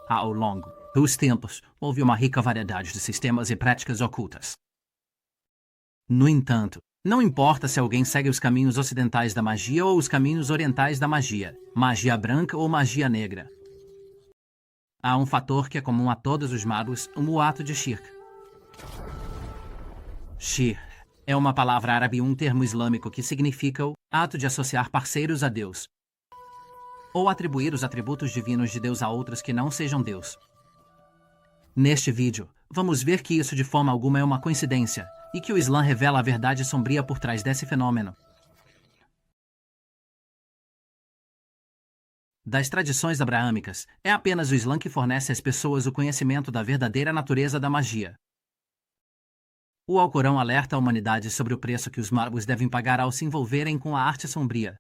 Ao longo dos tempos, houve uma rica variedade de sistemas e práticas ocultas. No entanto, não importa se alguém segue os caminhos ocidentais da magia ou os caminhos orientais da magia, magia branca ou magia negra. Há um fator que é comum a todos os magos, o ato de shirk. Shirk é uma palavra árabe e um termo islâmico que significa o ato de associar parceiros a Deus, ou atribuir os atributos divinos de Deus a outros que não sejam Deus. Neste vídeo, vamos ver que isso de forma alguma é uma coincidência, e que o Islã revela a verdade sombria por trás desse fenômeno. Das tradições abraâmicas, é apenas o Islã que fornece às pessoas o conhecimento da verdadeira natureza da magia. O Alcorão alerta a humanidade sobre o preço que os magos devem pagar ao se envolverem com a arte sombria.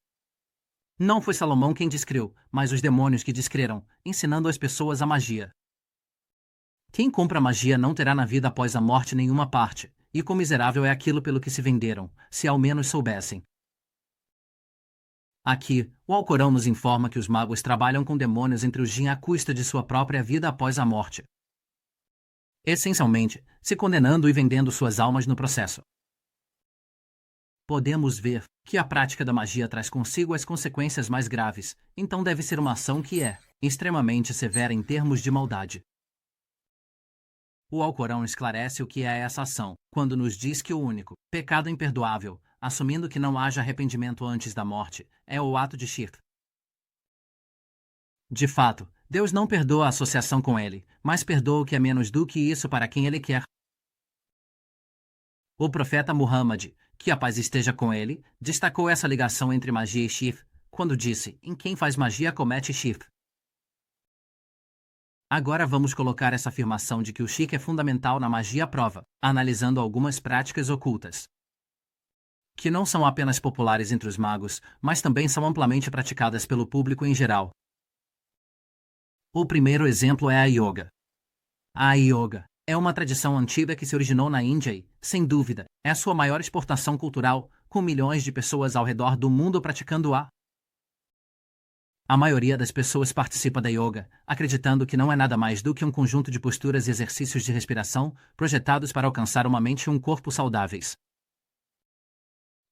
Não foi Salomão quem descreu, mas os demônios que descreram, ensinando as pessoas a magia. Quem compra magia não terá na vida após a morte nenhuma parte, e quão miserável é aquilo pelo que se venderam, se ao menos soubessem. Aqui, o Alcorão nos informa que os magos trabalham com demônios entre os jinn à custa de sua própria vida após a morte, essencialmente, se condenando e vendendo suas almas no processo. Podemos ver que a prática da magia traz consigo as consequências mais graves, então deve ser uma ação que é extremamente severa em termos de maldade. O Alcorão esclarece o que é essa ação, quando nos diz que o único pecado imperdoável, assumindo que não haja arrependimento antes da morte, é o ato de shirk. De fato, Deus não perdoa a associação com ele, mas perdoa o que é menos do que isso para quem ele quer. O profeta Muhammad, que a paz esteja com ele, destacou essa ligação entre magia e shirk, quando disse: em quem faz magia comete shirk. Agora vamos colocar essa afirmação de que o shirk é fundamental na magia à prova, analisando algumas práticas ocultas, que não são apenas populares entre os magos, mas também são amplamente praticadas pelo público em geral. O primeiro exemplo é a yoga. A yoga é uma tradição antiga que se originou na Índia e, sem dúvida, é a sua maior exportação cultural, com milhões de pessoas ao redor do mundo praticando-a. A maioria das pessoas participa da yoga, acreditando que não é nada mais do que um conjunto de posturas e exercícios de respiração projetados para alcançar uma mente e um corpo saudáveis.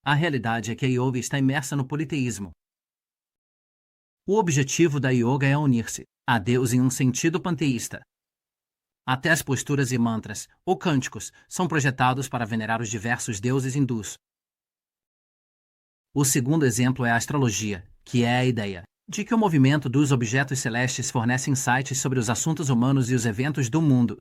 A realidade é que a yoga está imersa no politeísmo. O objetivo da yoga é unir-se a Deus em um sentido panteísta. Até as posturas e mantras, ou cânticos, são projetados para venerar os diversos deuses hindus. O segundo exemplo é a astrologia, que é a ideia de que o movimento dos objetos celestes fornece insights sobre os assuntos humanos e os eventos do mundo.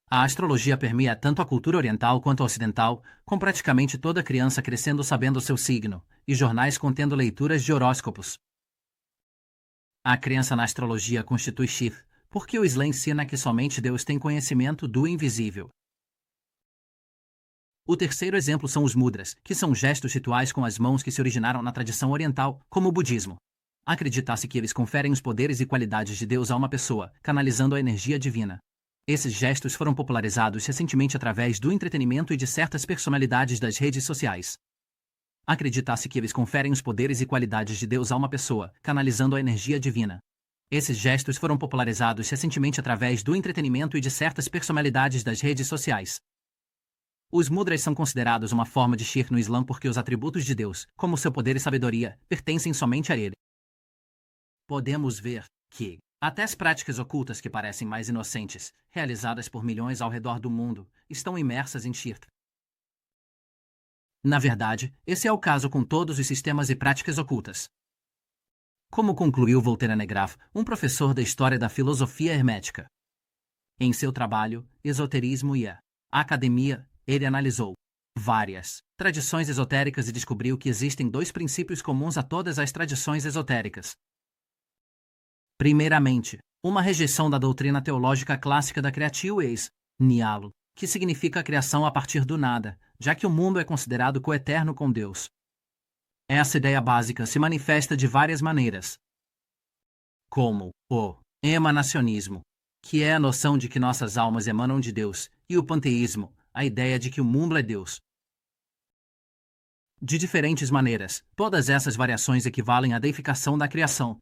A astrologia permeia tanto a cultura oriental quanto a ocidental, com praticamente toda criança crescendo sabendo seu signo, e jornais contendo leituras de horóscopos. A crença na astrologia constitui shirk, porque o Islã ensina que somente Deus tem conhecimento do invisível. O terceiro exemplo são os mudras, que são gestos rituais com as mãos que se originaram na tradição oriental, como o budismo. Acredita-se que eles conferem os poderes e qualidades de Deus a uma pessoa, canalizando a energia divina. Esses gestos foram popularizados recentemente através do entretenimento e de certas personalidades das redes sociais. Acredita-se que eles conferem os poderes e qualidades de Deus a uma pessoa, canalizando a energia divina. Esses gestos foram popularizados recentemente através do entretenimento e de certas personalidades das redes sociais. Os mudras são considerados uma forma de shirk no Islã porque os atributos de Deus, como seu poder e sabedoria, pertencem somente a ele. Podemos ver que até as práticas ocultas que parecem mais inocentes, realizadas por milhões ao redor do mundo, estão imersas em shirk. Na verdade, esse é o caso com todos os sistemas e práticas ocultas. Como concluiu Voltaire Negrave, um professor da história da filosofia hermética. Em seu trabalho, Esoterismo e a Academia, ele analisou várias tradições esotéricas e descobriu que existem dois princípios comuns a todas as tradições esotéricas. Primeiramente, uma rejeição da doutrina teológica clássica da Creatio Ex Nihilo, que significa a criação a partir do nada, já que o mundo é considerado coeterno com Deus. Essa ideia básica se manifesta de várias maneiras, como o emanacionismo, que é a noção de que nossas almas emanam de Deus, e o panteísmo, a ideia de que o mundo é Deus. De diferentes maneiras, todas essas variações equivalem à deificação da criação.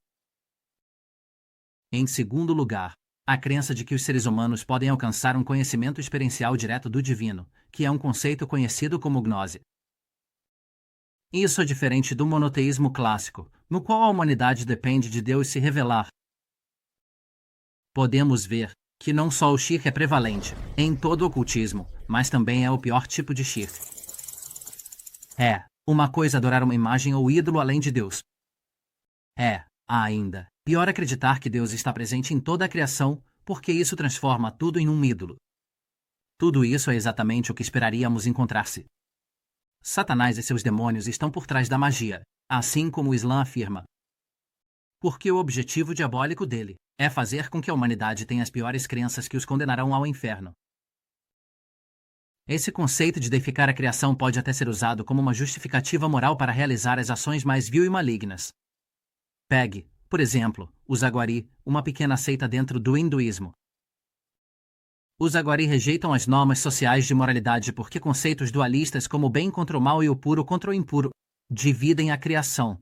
Em segundo lugar, A crença de que os seres humanos podem alcançar um conhecimento experiencial direto do divino, que é um conceito conhecido como gnose. Isso é diferente do monoteísmo clássico, no qual a humanidade depende de Deus se revelar. Podemos ver que não só o shirk é prevalente em todo o ocultismo, mas também é o pior tipo de shirk. É uma coisa adorar uma imagem ou ídolo além de Deus. É, ainda, pior acreditar que Deus está presente em toda a criação, porque isso transforma tudo em um ídolo. Tudo isso é exatamente o que esperaríamos encontrar-se. Satanás e seus demônios estão por trás da magia, assim como o Islã afirma. Porque o objetivo diabólico dele é fazer com que a humanidade tenha as piores crenças que os condenarão ao inferno. Esse conceito de deificar a criação pode até ser usado como uma justificativa moral para realizar as ações mais vil e malignas. Pegue, por exemplo, os Aguari, uma pequena seita dentro do hinduísmo. Os Aguari rejeitam as normas sociais de moralidade porque conceitos dualistas como o bem contra o mal e o puro contra o impuro dividem a criação.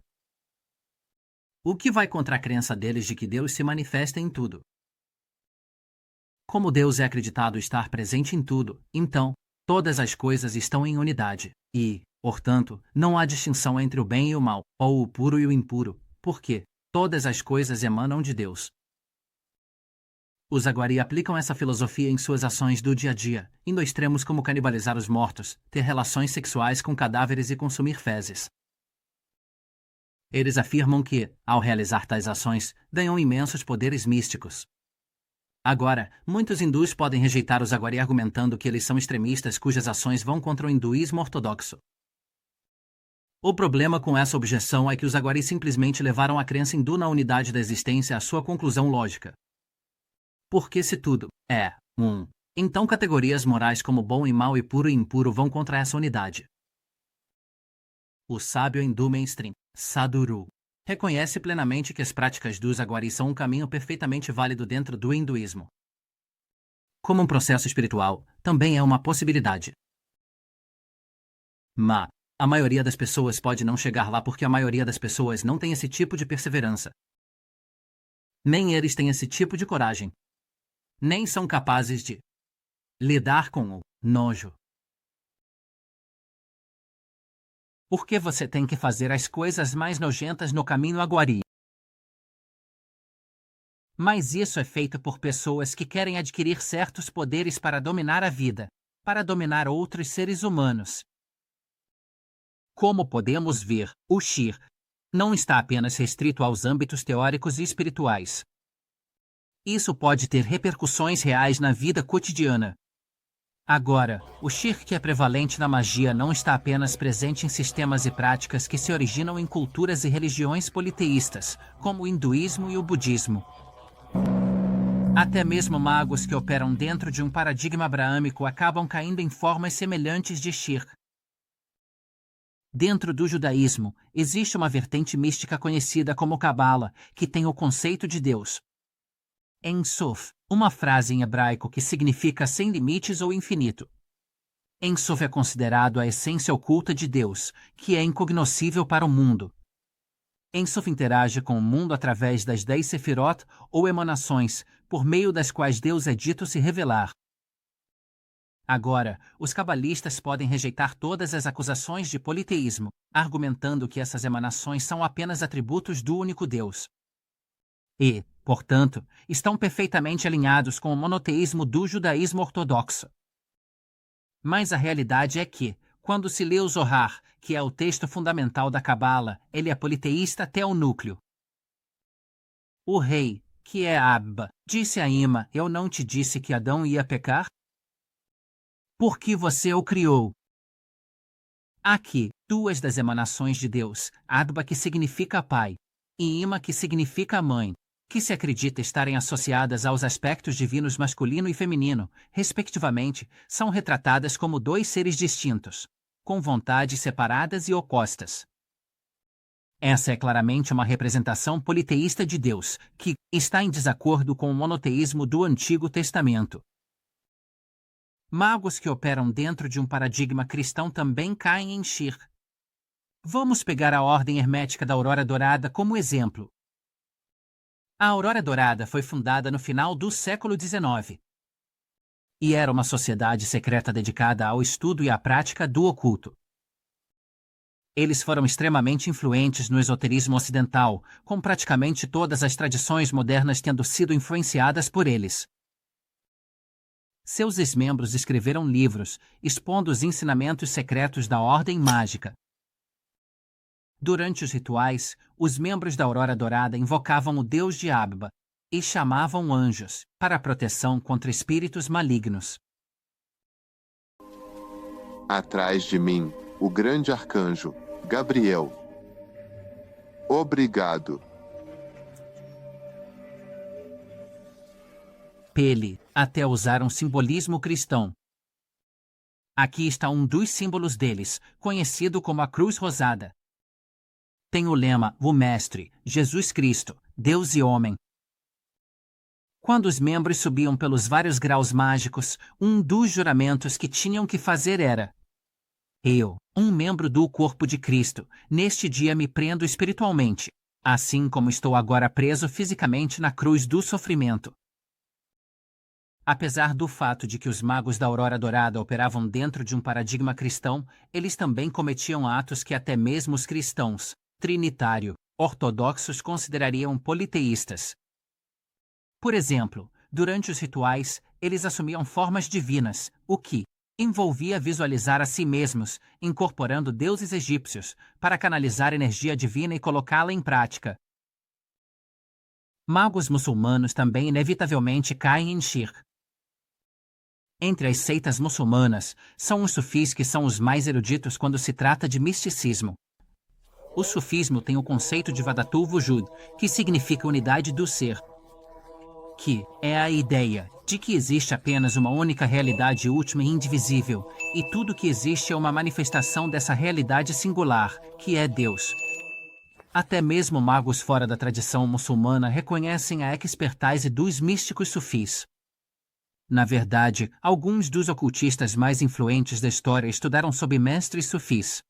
O que vai contra a crença deles de que Deus se manifesta em tudo. Como Deus é acreditado estar presente em tudo, então, todas as coisas estão em unidade, e, portanto, não há distinção entre o bem e o mal, ou o puro e o impuro, porque todas as coisas emanam de Deus. Os Aguari aplicam essa filosofia em suas ações do dia a dia, indo a extremos como canibalizar os mortos, ter relações sexuais com cadáveres e consumir fezes. Eles afirmam que, ao realizar tais ações, ganham imensos poderes místicos. Agora, muitos hindus podem rejeitar os Aguari argumentando que eles são extremistas cujas ações vão contra o hinduísmo ortodoxo. O problema com essa objeção é que os Aguari simplesmente levaram a crença hindu na unidade da existência à sua conclusão lógica. Porque se tudo é então categorias morais como bom e mal e puro e impuro vão contra essa unidade. O sábio hindu mainstream, Sadhguru, reconhece plenamente que as práticas dos Aguari são um caminho perfeitamente válido dentro do hinduísmo. Como um processo espiritual, também é uma possibilidade. Mas a maioria das pessoas pode não chegar lá porque a maioria das pessoas não tem esse tipo de perseverança. Nem eles têm esse tipo de coragem. Nem são capazes de lidar com o nojo. Por que você tem que fazer as coisas mais nojentas no caminho Aguari? Mas isso é feito por pessoas que querem adquirir certos poderes para dominar a vida, para dominar outros seres humanos. Como podemos ver, o shirk não está apenas restrito aos âmbitos teóricos e espirituais. Isso pode ter repercussões reais na vida cotidiana. Agora, o shirk que é prevalente na magia não está apenas presente em sistemas e práticas que se originam em culturas e religiões politeístas, como o hinduísmo e o budismo. Até mesmo magos que operam dentro de um paradigma abraâmico acabam caindo em formas semelhantes de shirk. Dentro do judaísmo, existe uma vertente mística conhecida como Cabala, que tem o conceito de Deus Ein Sof, uma frase em hebraico que significa sem limites ou infinito. Ein Sof é considerado a essência oculta de Deus, que é incognoscível para o mundo. Ein Sof interage com o mundo através das 10 sefirot ou emanações, por meio das quais Deus é dito se revelar. Agora, os cabalistas podem rejeitar todas as acusações de politeísmo, argumentando que essas emanações são apenas atributos do único Deus. E, portanto, estão perfeitamente alinhados com o monoteísmo do judaísmo ortodoxo. Mas a realidade é que, quando se lê o Zohar, que é o texto fundamental da Cabala, ele é politeísta até o núcleo. O rei, que é Abba, disse a Ima: Eu não te disse que Adão ia pecar? Por que você o criou? Aqui, duas das emanações de Deus, Abba que significa pai, e Ima que significa mãe, que se acredita estarem associadas aos aspectos divinos masculino e feminino, respectivamente, são retratadas como dois seres distintos, com vontades separadas e opostas. Essa é claramente uma representação politeísta de Deus, que está em desacordo com o monoteísmo do Antigo Testamento. Magos que operam dentro de um paradigma cristão também caem em shirk. Vamos pegar a ordem hermética da Aurora Dourada como exemplo. A Aurora Dourada foi fundada no final do século XIX. E era uma sociedade secreta dedicada ao estudo e à prática do oculto. Eles foram extremamente influentes no esoterismo ocidental, com praticamente todas as tradições modernas tendo sido influenciadas por eles. Seus ex-membros escreveram livros, expondo os ensinamentos secretos da Ordem Mágica. Durante os rituais, os membros da Aurora Dourada invocavam o deus de Abba e chamavam anjos para proteção contra espíritos malignos. Atrás de mim, o grande arcanjo, Gabriel. Obrigado. Pele, até usar um simbolismo cristão. Aqui está um dos símbolos deles, conhecido como a Cruz Rosada. Tem o lema, o Mestre, Jesus Cristo, Deus e Homem. Quando os membros subiam pelos vários graus mágicos, um dos juramentos que tinham que fazer era: eu, um membro do corpo de Cristo, neste dia me prendo espiritualmente, assim como estou agora preso fisicamente na cruz do sofrimento. Apesar do fato de que os magos da Aurora Dourada operavam dentro de um paradigma cristão, eles também cometiam atos que até mesmo os cristãos, trinitário, ortodoxos considerariam politeístas. Por exemplo, durante os rituais, eles assumiam formas divinas, o que envolvia visualizar a si mesmos, incorporando deuses egípcios, para canalizar energia divina e colocá-la em prática. Magos muçulmanos também inevitavelmente caem em shirk. Entre as seitas muçulmanas, são os sufis que são os mais eruditos quando se trata de misticismo. O sufismo tem o conceito de Wahdatul Wujud, que significa unidade do ser, que é a ideia de que existe apenas uma única realidade última e indivisível, e tudo que existe é uma manifestação dessa realidade singular, que é Deus. Até mesmo magos fora da tradição muçulmana reconhecem a expertise dos místicos sufis. Na verdade, alguns dos ocultistas mais influentes da história estudaram sob mestres sufis.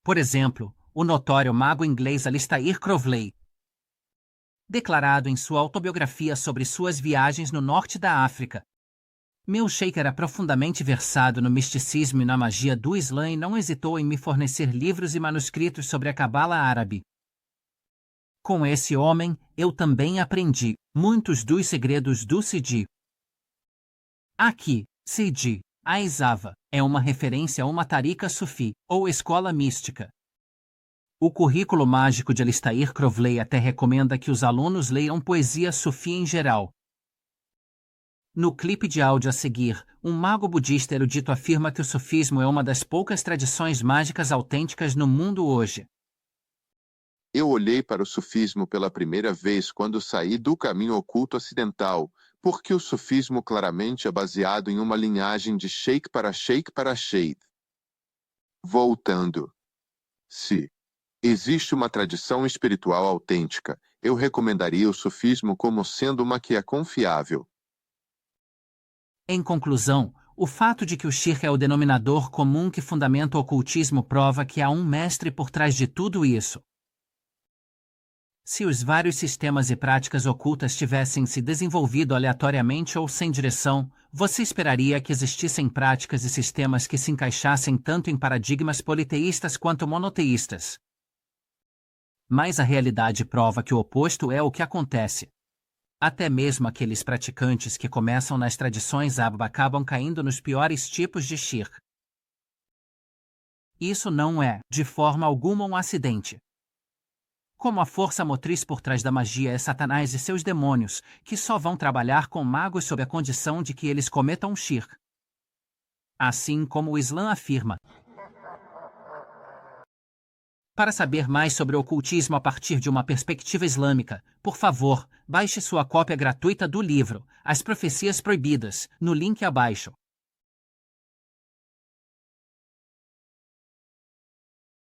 Por exemplo, o notório mago inglês Aleister Crowley, declarado em sua autobiografia sobre suas viagens no norte da África: meu sheik era profundamente versado no misticismo e na magia do Islã e não hesitou em me fornecer livros e manuscritos sobre a cabala árabe. Com esse homem, eu também aprendi muitos dos segredos do Sidi. Aqui, Sidi, Aizava, é uma referência a uma tarika sufi, ou escola mística. O currículo mágico de Aleister Crowley até recomenda que os alunos leiam poesia sufi em geral. No clipe de áudio a seguir, um mago budista erudito afirma que o sufismo é uma das poucas tradições mágicas autênticas no mundo hoje. Eu olhei para o sufismo pela primeira vez quando saí do caminho oculto ocidental, porque o sufismo claramente é baseado em uma linhagem de sheik para sheikh. Voltando. Se existe uma tradição espiritual autêntica, eu recomendaria o sufismo como sendo uma que é confiável. Em conclusão, o fato de que o shirk é o denominador comum que fundamenta o ocultismo prova que há um mestre por trás de tudo isso. Se os vários sistemas e práticas ocultas tivessem se desenvolvido aleatoriamente ou sem direção, você esperaria que existissem práticas e sistemas que se encaixassem tanto em paradigmas politeístas quanto monoteístas. Mas a realidade prova que o oposto é o que acontece. Até mesmo aqueles praticantes que começam nas tradições Abba acabam caindo nos piores tipos de shirk. Isso não é, de forma alguma, um acidente. Como a força motriz por trás da magia é Satanás e seus demônios, que só vão trabalhar com magos sob a condição de que eles cometam shirk. Assim como o Islã afirma. Para saber mais sobre o ocultismo a partir de uma perspectiva islâmica, por favor, baixe sua cópia gratuita do livro As Profecias Proibidas, no link abaixo.